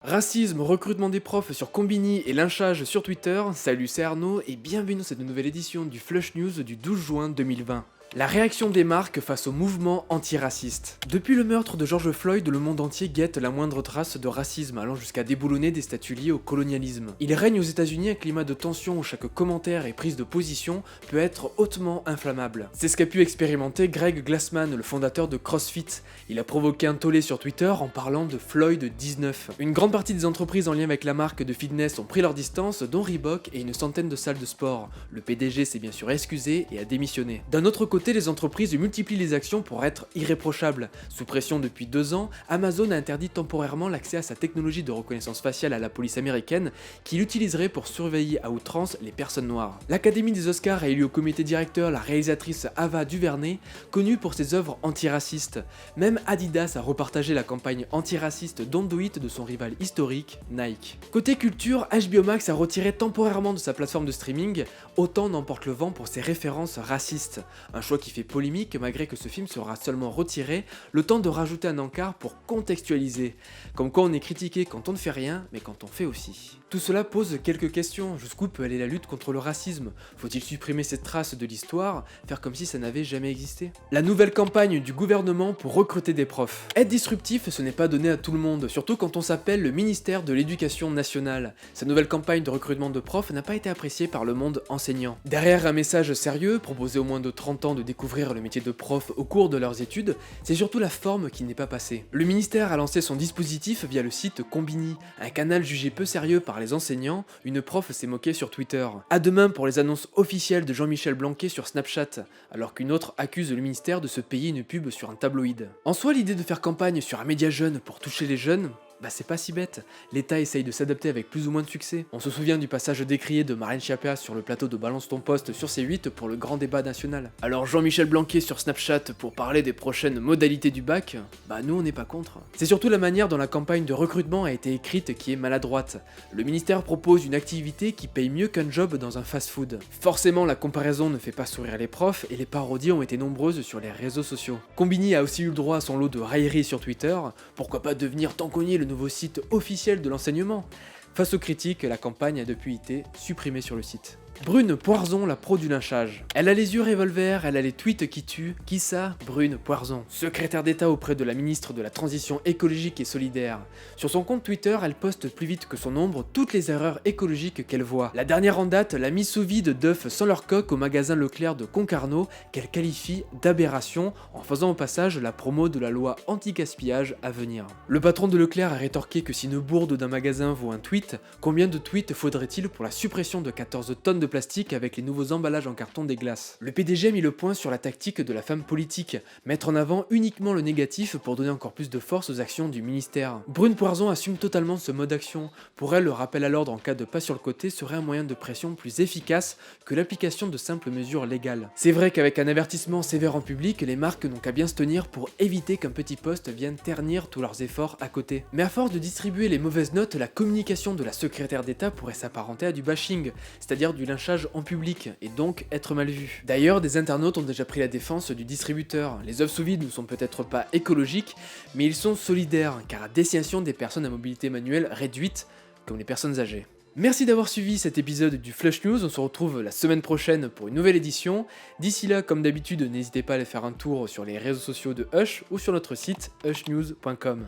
Racisme, recrutement des profs sur Combini et lynchage sur Twitter, salut c'est Arnaud et bienvenue dans cette nouvelle édition du Flush News du 12 juin 2020. La réaction des marques face au mouvement antiraciste. Depuis le meurtre de George Floyd, le monde entier guette la moindre trace de racisme, allant jusqu'à déboulonner des statuts liés au colonialisme. Il règne aux États-Unis un climat de tension où chaque commentaire et prise de position peut être hautement inflammable. C'est ce qu'a pu expérimenter Greg Glassman, le fondateur de CrossFit. Il a provoqué un tollé sur Twitter en parlant de Floyd 19. Une grande partie des entreprises en lien avec la marque de fitness ont pris leur distance, dont Reebok et une centaine de salles de sport. Le PDG s'est bien sûr excusé et a démissionné. D'un autre côté, les entreprises multiplient les actions pour être irréprochables. Sous pression depuis 2 ans, Amazon a interdit temporairement l'accès à sa technologie de reconnaissance faciale à la police américaine, qui l'utiliserait pour surveiller à outrance les personnes noires. L'Académie des Oscars a élu au comité directeur la réalisatrice Ava DuVernay, connue pour ses œuvres antiracistes. Même Adidas a repartagé la campagne antiraciste Don't Do It de son rival historique, Nike. Côté culture, HBO Max a retiré temporairement de sa plateforme de streaming Autant n'emporte le vent pour ses références racistes. Un choix qui fait polémique malgré que ce film sera seulement retiré, le temps de rajouter un encart pour contextualiser. Comme quoi on est critiqué quand on ne fait rien, mais quand on fait aussi. Tout cela pose quelques questions. Jusqu'où peut aller la lutte contre le racisme? Faut-il supprimer cette trace de l'histoire, faire comme si ça n'avait jamais existé? La nouvelle campagne du gouvernement pour recruter des profs. Être disruptif, ce n'est pas donné à tout le monde, surtout quand on s'appelle le ministère de l'Éducation nationale. Sa nouvelle campagne de recrutement de profs n'a pas été appréciée par le monde enseignant. Derrière un message sérieux, proposé aux moins de 30 ans de découvrir le métier de prof au cours de leurs études, c'est surtout la forme qui n'est pas passée. Le ministère a lancé son dispositif via le site Combini, un canal jugé peu sérieux par les enseignants. Une prof s'est moquée sur Twitter. À demain pour les annonces officielles de Jean-Michel Blanquer sur Snapchat, alors qu'une autre accuse le ministère de se payer une pub sur un tabloïd. En soi, l'idée de faire campagne sur un média jeune pour toucher les jeunes, c'est pas si bête. L'État essaye de s'adapter avec plus ou moins de succès. On se souvient du passage décrié de Marlène Schiappa sur le plateau de Balance ton poste sur C8 pour le grand débat national. Alors Jean-Michel Blanquer sur Snapchat pour parler des prochaines modalités du bac, nous on n'est pas contre. C'est surtout la manière dont la campagne de recrutement a été écrite qui est maladroite. Le ministère propose une activité qui paye mieux qu'un job dans un fast-food. Forcément la comparaison ne fait pas sourire les profs et les parodies ont été nombreuses sur les réseaux sociaux. Combini a aussi eu le droit à son lot de railleries sur Twitter. Pourquoi pas devenir tancogner le nouveau site officiel de l'enseignement? Face aux critiques, la campagne a depuis été supprimée sur le site. Brune Poirson, la pro du lynchage. Elle a les yeux revolver, elle a les tweets qui tuent. Qui ça? Brune Poirson. Secrétaire d'État auprès de la ministre de la Transition écologique et solidaire. Sur son compte Twitter, elle poste plus vite que son ombre toutes les erreurs écologiques qu'elle voit. La dernière en date, la mise sous vide d'œufs sans leur coque au magasin Leclerc de Concarneau, qu'elle qualifie d'aberration, en faisant au passage la promo de la loi anti-gaspillage à venir. Le patron de Leclerc a rétorqué que si une bourde d'un magasin vaut un tweet, combien de tweets faudrait-il pour la suppression de 14 tonnes de plastique avec les nouveaux emballages en carton des glaces? Le PDG a mis le point sur la tactique de la femme politique, mettre en avant uniquement le négatif pour donner encore plus de force aux actions du ministère. Brune Poirson assume totalement ce mode d'action. Pour elle, le rappel à l'ordre en cas de pas sur le côté serait un moyen de pression plus efficace que l'application de simples mesures légales. C'est vrai qu'avec un avertissement sévère en public, les marques n'ont qu'à bien se tenir pour éviter qu'un petit poste vienne ternir tous leurs efforts à côté. Mais à force de distribuer les mauvaises notes, la communication de la secrétaire d'État pourrait s'apparenter à du bashing, c'est-à-dire du lynchage en public, et donc être mal vu. D'ailleurs, des internautes ont déjà pris la défense du distributeur. Les œufs sous vide ne sont peut-être pas écologiques, mais ils sont solidaires, car à destination des personnes à mobilité manuelle réduite, comme les personnes âgées. Merci d'avoir suivi cet épisode du Flush News, on se retrouve la semaine prochaine pour une nouvelle édition. D'ici là, comme d'habitude, n'hésitez pas à aller faire un tour sur les réseaux sociaux de Hush ou sur notre site hushnews.com.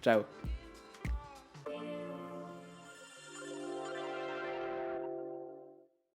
Ciao.